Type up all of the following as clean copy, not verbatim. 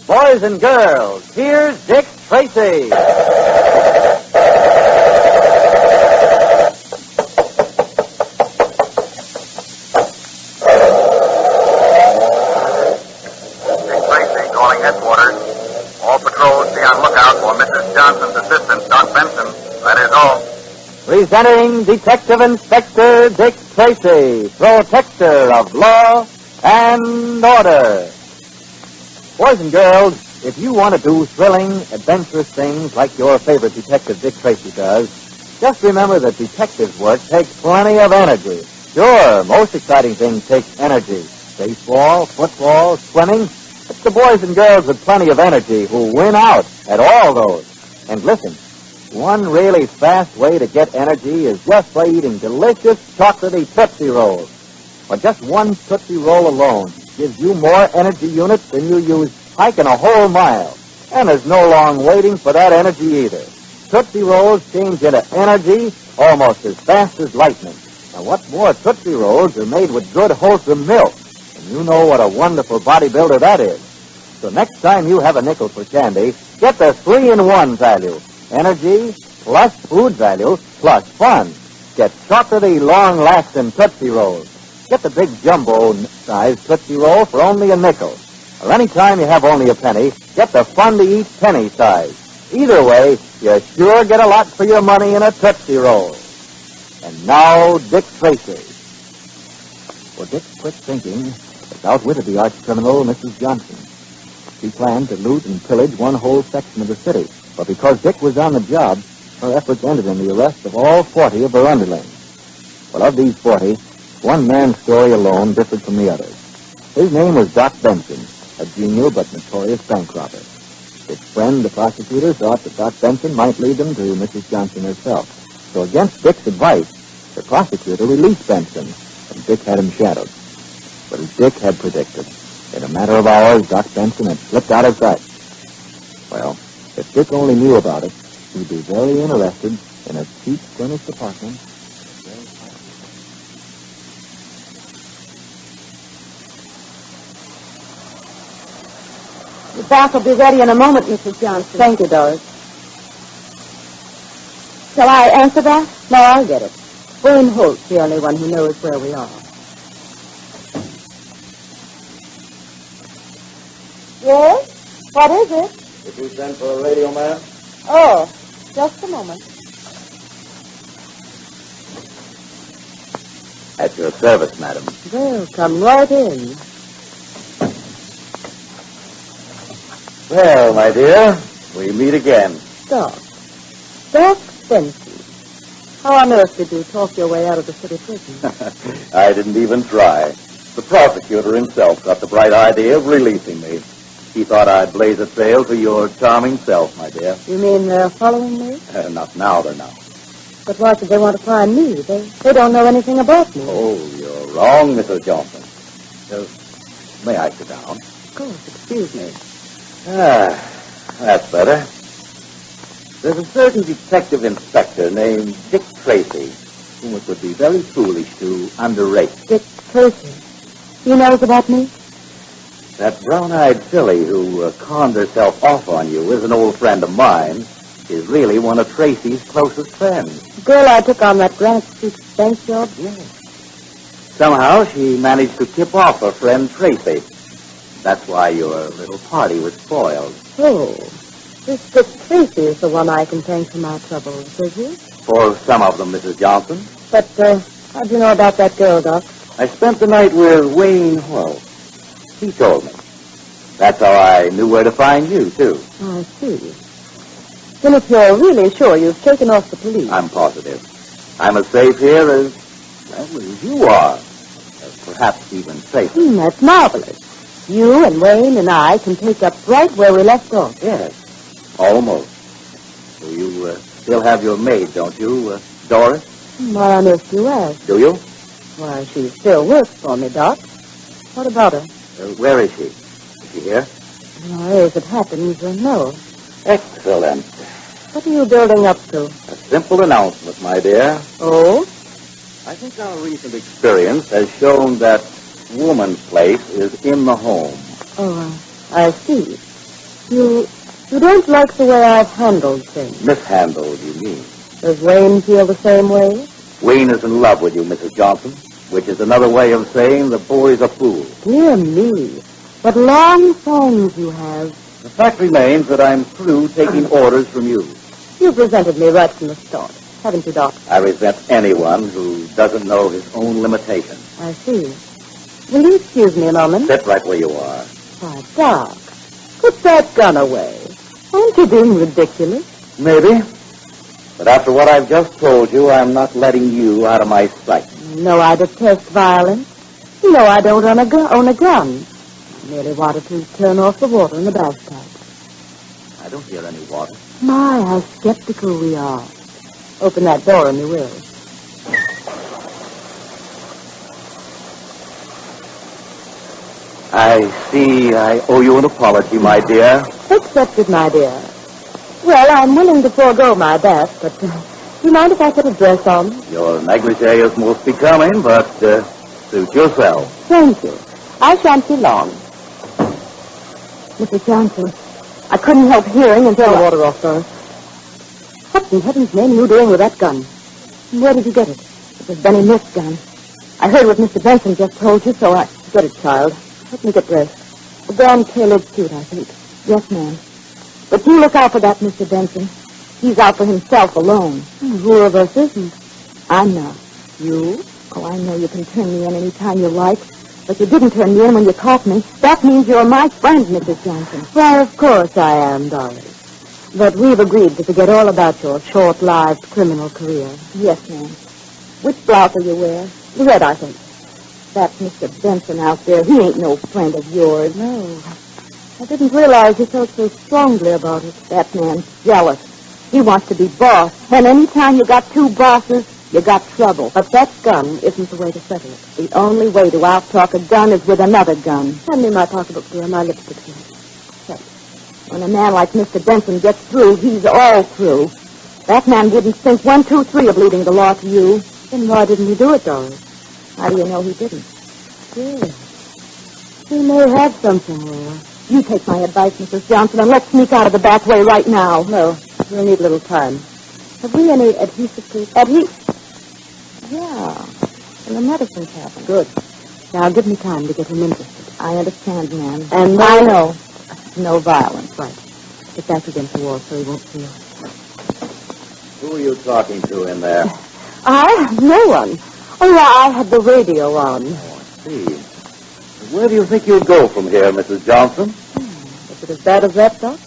Boys and girls, here's Dick Tracy. Calling headquarters. All patrols be on lookout for Mrs. Johnson's assistant, Doc Benson. That is all. Presenting Detective Inspector Dick Tracy, protector of law and order. Boys and girls, if you want to do thrilling, adventurous things like your favorite detective Dick Tracy does, just remember that detectives' work takes plenty of energy. Sure, most exciting things take energy. Baseball, football, swimming. It's the boys and girls with plenty of energy who win out at all those. And listen, one really fast way to get energy is just by eating delicious chocolatey Tootsie Rolls. For just one Tootsie Roll alone gives you more energy units than you use hiking a whole mile. And there's no long waiting for that energy either. Tootsie Rolls change into energy almost as fast as lightning. And what's more, Tootsie Rolls are made with good, wholesome milk. And you know what a wonderful bodybuilder that is. So next time you have a nickel for candy, get the 3-in-1 value. Energy plus food value plus fun. Get chocolatey, long-lasting Tootsie Rolls. Get the big jumbo-sized Tootsie Roll for only a nickel. Or any time you have only a penny, get the fun-to-eat penny size. Either way, you sure get a lot for your money in a Tootsie Roll. And now, Dick Tracy. For Dick's quick thinking has outwitted the arch-criminal, Mrs. Johnson. She planned to loot and pillage one whole section of the city. But because Dick was on the job, her efforts ended in the arrest of all 40 of her underlings. Well, of these 40, one man's story alone differed from the others. His name was Doc Benson, a genial but notorious bank robber. His friend, the prosecutor, thought that Doc Benson might lead them to Mrs. Johnson herself. So against Dick's advice, the prosecutor released Benson, and Dick had him shadowed. But as Dick had predicted, in a matter of hours, Doc Benson had slipped out of sight. Well, if Dick only knew about it, he'd be very interested in a cheap furnished apartment. The bath will be ready in a moment, Mrs. Johnson. Thank you, Doris. Shall I answer that? No, I'll get it. Wayne Holt's the only one who knows where we are. Yes? What is it? Did you send for a radio man? Oh, just a moment. At your service, madam. Well, come right in. Well, my dear, we meet again. Doc Benson. How on earth did you talk your way out of the city prison? I didn't even try. The prosecutor himself got the bright idea of releasing me. He thought I'd blaze a trail to your charming self, my dear. You mean they're following me? Not now, they're not. But why should they want to find me? They don't know anything about me. Oh, you're wrong, Mrs. Johnson. May I sit down? Of course, excuse me. That's better. There's a certain detective inspector named Dick Tracy, whom it would be very foolish to underrate. Dick Tracy? He knows about me? That brown-eyed filly who conned herself off on you is an old friend of mine. Is really one of Tracy's closest friends. The girl I took on that Granite Street bank job? Yes. Somehow she managed to tip off her friend Tracy. That's why your little party was spoiled. Oh, this Dick Tracy is the one I can thank for my troubles, is he? For some of them, Mrs. Johnson. But, how'd you know about that girl, Doc? I spent the night with Wayne Hull. He told me. That's how I knew where to find you, too. I see. Then if you're really sure you've taken off the police... I'm positive. I'm as safe here as you are. Perhaps even safer. That's marvelous. You and Wayne and I can take up right where we left off. Yes, almost. So you still have your maid, don't you, Doris? Why on earth do you ask? Do you? Why, she still works for me, Doc. What about her? Where is she? Is she here? Why, as it happens, no. Excellent. What are you building up to? A simple announcement, my dear. Oh? I think our recent experience has shown that woman's place is in the home. Oh, I see. You don't like the way I've handled things. Mishandled, you mean? Does Wayne feel the same way? Wayne is in love with you, Mrs. Johnson, which is another way of saying the boy's a fool. Dear me. What long songs you have. The fact remains that I'm through taking orders from you. You've resented me right from the start, haven't you, Doc? I resent anyone who doesn't know his own limitations. I see. Will you excuse me a moment? Sit right where you are. Why, Doc, put that gun away. Aren't you being ridiculous? Maybe. But after what I've just told you, I'm not letting you out of my sight. No, I detest violence. You know I don't own a gun. I merely wanted to turn off the water in the bathtub. I don't hear any water. My, how skeptical we are. Open that door and you will. I see I owe you an apology, my dear. Accepted, my dear. Well, I'm willing to forego my bath, but do you mind if I put a dress on? Your negligee is most becoming, but suit yourself. Thank you. I shan't be long. Mrs. Johnson, I couldn't help hearing until... Turn the water off, Doris. What in heaven's name are you doing with that gun? And where did you get it? It was Benny Smith's gun. I heard what Mr. Benson just told you, so I... Get it, child. Let me get dressed. A brown-tailored suit, I think. Yes, ma'am. But you look out for that, Mr. Benson. He's out for himself alone. Who of us isn't? I'm not. You? Oh, I know you can turn me in any time you like. But you didn't turn me in when you caught me. That means you're my friend, Mrs. Johnson. Why, of course I am, Doris. But we've agreed to forget all about your short-lived criminal career. Yes, ma'am. Which blouse will you wear? The red, I think. That Mr. Benson out there, he ain't no friend of yours. No. I didn't realize you felt so strongly about it. That man's jealous. He wants to be boss. And any time you got two bosses, you got trouble. But that gun isn't the way to settle it. The only way to out-talk a gun is with another gun. Hand me my pocketbook, dear, my lipstick here. Check. When a man like Mr. Benson gets through, he's all through. That man wouldn't think 1, 2, 3 of leading the law to you. Then why didn't he do it, Doris? How do you know he didn't? Good. He may have something there. You take my advice, Mrs. Johnson, and let's sneak out of the back way right now. No, we'll need a little time. Have we any adhesive tape? Yeah. And the medicine cabinet. Good. Now, give me time to get him interested. I understand, ma'am. And I know. No violence, right. Get back against the wall so he won't see us. Who are you talking to in there? No one. Oh, yeah, I had the radio on. Oh, I see. Where do you think you'll go from here, Mrs. Johnson? Is it as bad as that, Doc?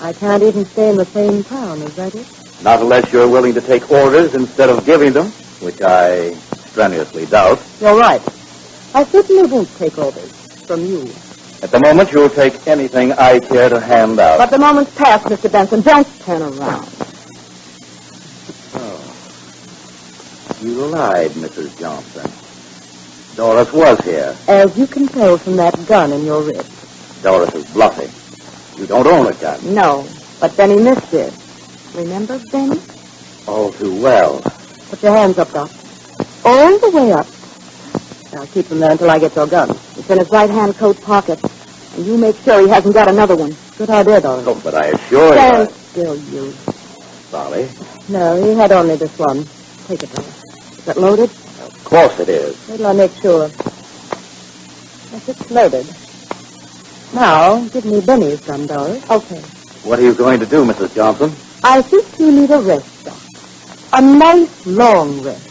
I can't even stay in the same town, is that it? Not unless you're willing to take orders instead of giving them, which I strenuously doubt. You're right. I certainly won't take orders from you. At the moment, you'll take anything I care to hand out. But the moment's past, Mr. Benson. Don't turn around. Oh. You lied, Mrs. Johnson. Doris was here. As you can tell from that gun in your wrist. Doris is bluffing. You don't own a gun. No, but Benny Smith did. Remember Benny? All too well. Put your hands up, Doc. All the way up. Now keep them there until I get your gun. It's in his right-hand coat pocket. And you make sure he hasn't got another one. Good idea, Doris. Oh, but I assure you... Stand still, you. Sorry. No, he had only this one. Take it, Doris. Is it loaded? Of course it is. Wait till I make sure. Yes, it's loaded. Now, give me Benny's gun, Doris. Okay. What are you going to do, Mrs. Johnson? I think you need a rest, Doc. A nice, long rest.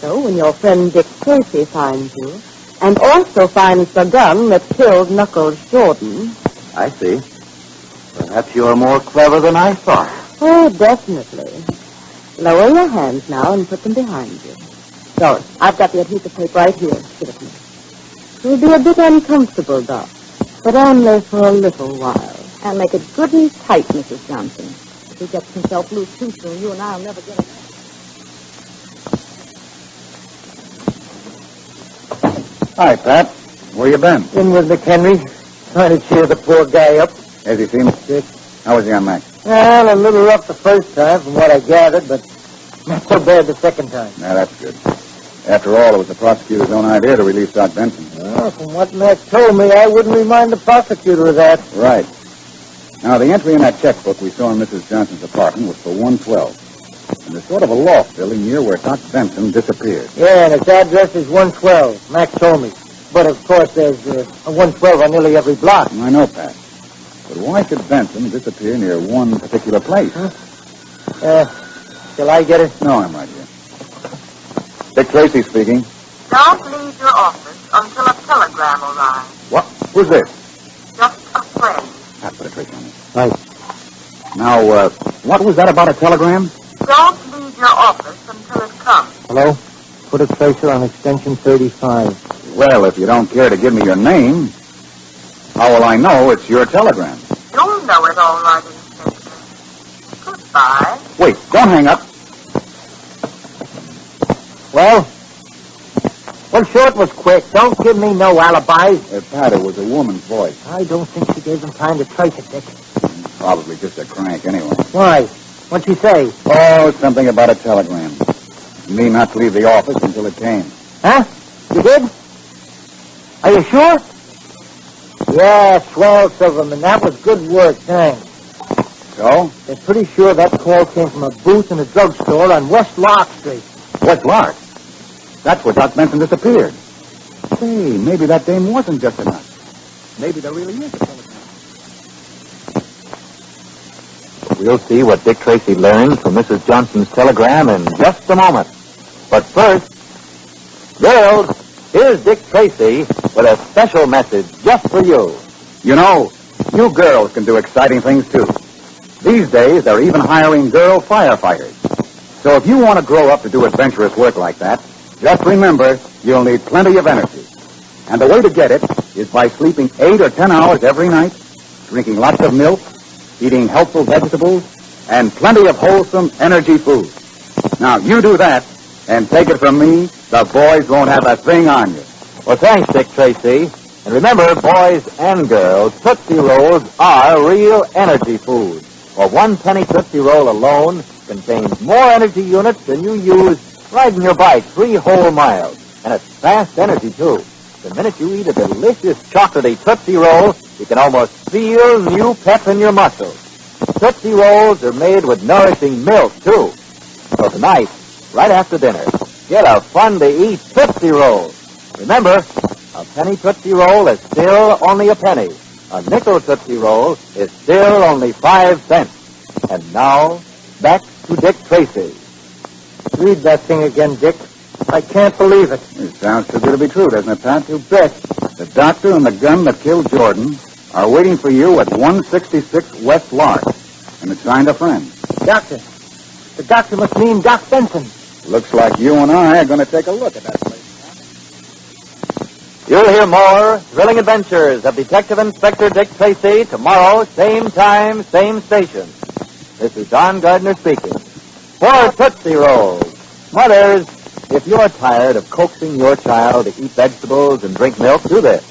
So when your friend Dick Tracy finds you, and also finds the gun that killed Knuckles Jordan... I see. Perhaps you're more clever than I thought. Oh, definitely. Lower your hands now and put them behind you. Doris, I've got the adhesive tape right here. Give it to me. It'll be a bit uncomfortable, Doc, but only for a little while. And make it good and tight, Mrs. Johnson. If he gets himself loose too soon, you and I'll never get it. Hi, Pat. Where you been? In with McHenry, trying to cheer the poor guy up. Is he feeling sick? How was he on Mac? Well, a little rough the first time, from what I gathered, but not so bad the second time. Now, that's good. After all, it was the prosecutor's own idea to release Doc Benson. Well, from what Mac told me, I wouldn't remind the prosecutor of that. Right. Now, the entry in that checkbook we saw in Mrs. Johnson's apartment was for 112. And there's sort of a loft building near where Doc Benson disappeared. Yeah, and its address is 112. Max told me. But, of course, there's a 112 on nearly every block. I know, Pat. But why should Benson disappear near one particular place? Shall I get it? No, I'm right here. Dick Tracy speaking. Don't leave your office until a telegram arrives. What? Who's this? Just a friend. Pat, put a trace on it. Right. Now, what was that about a telegram? Don't leave your office until it comes. Hello? Put a tracer on extension 35. Well, if you don't care to give me your name, how will I know it's your telegram? You'll know it all right, Inspector. Goodbye. Wait, don't hang up. Well, sure, it was quick. Don't give me no alibis. Pat, it was a woman's voice. I don't think she gave him time to trace it, Dick. Probably just a crank anyway. Why? What'd she say? Oh, something about a telegram. Me not to leave the office until it came. Huh? You did? Are you sure? Yeah, swell, Silverman. That was good work, thanks. So? They're pretty sure that call came from a booth in a drugstore on West Lark Street. West Lark? That's where Doc Benson disappeared. Say, maybe that dame wasn't just a nut. Maybe there really is a telegram. We'll see what Dick Tracy learned from Mrs. Johnson's telegram in just a moment. But first, girls, here's Dick Tracy with a special message just for you. You know, you girls can do exciting things, too. These days, they're even hiring girl firefighters. So if you want to grow up to do adventurous work like that, just remember you'll need plenty of energy. And the way to get it is by sleeping 8 or 10 hours every night, drinking lots of milk, eating healthful vegetables, and plenty of wholesome energy food. Now, you do that, and take it from me, the boys won't have a thing on you. Well, thanks, Dick Tracy. And remember, boys and girls, Tootsie Rolls are real energy food. For 1 penny Tootsie Roll alone contains more energy units than you use riding your bike 3 whole miles. And it's fast energy, too. The minute you eat a delicious chocolatey Tootsie Roll, you can almost feel new pep in your muscles. Tootsie Rolls are made with nourishing milk, too. So tonight, right after dinner, get a fun-to-eat Tootsie Roll. Remember, a penny Tootsie Roll is still only a penny. A nickel Tootsie Roll is still only 5 cents. And now, back to Dick Tracy. Read that thing again, Dick. I can't believe it. It sounds too good to be true, doesn't it, Pat? You bet. The doctor and the gun that killed Jordan are waiting for you at 166 West Lark. And it's signed a friend. Doctor. The doctor must mean Doc Benson. Looks like you and I are going to take a look at that place. You'll hear more thrilling adventures of Detective Inspector Dick Tracy tomorrow, same time, same station. This is Don Gardner speaking. For Tootsie Rolls. Mothers, if you're tired of coaxing your child to eat vegetables and drink milk, do this.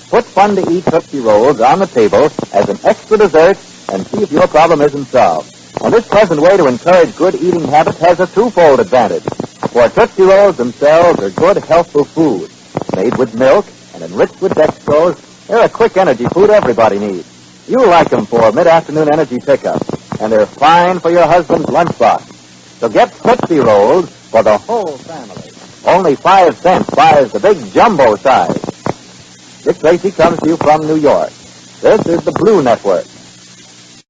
Put fun-to-eat Tootsie Rolls on the table as an extra dessert and see if your problem isn't solved. And this pleasant way to encourage good eating habits has a twofold advantage. For Tootsie Rolls themselves are good, healthful food. Made with milk and enriched with dextrose, they're a quick energy food everybody needs. You'll like them for mid-afternoon energy pickup, and they're fine for your husband's lunchbox. So get Tootsie Rolls for the whole family. Only 5 cents buys the big jumbo size. Dick Tracy comes to you from New York. This is the Blue Network.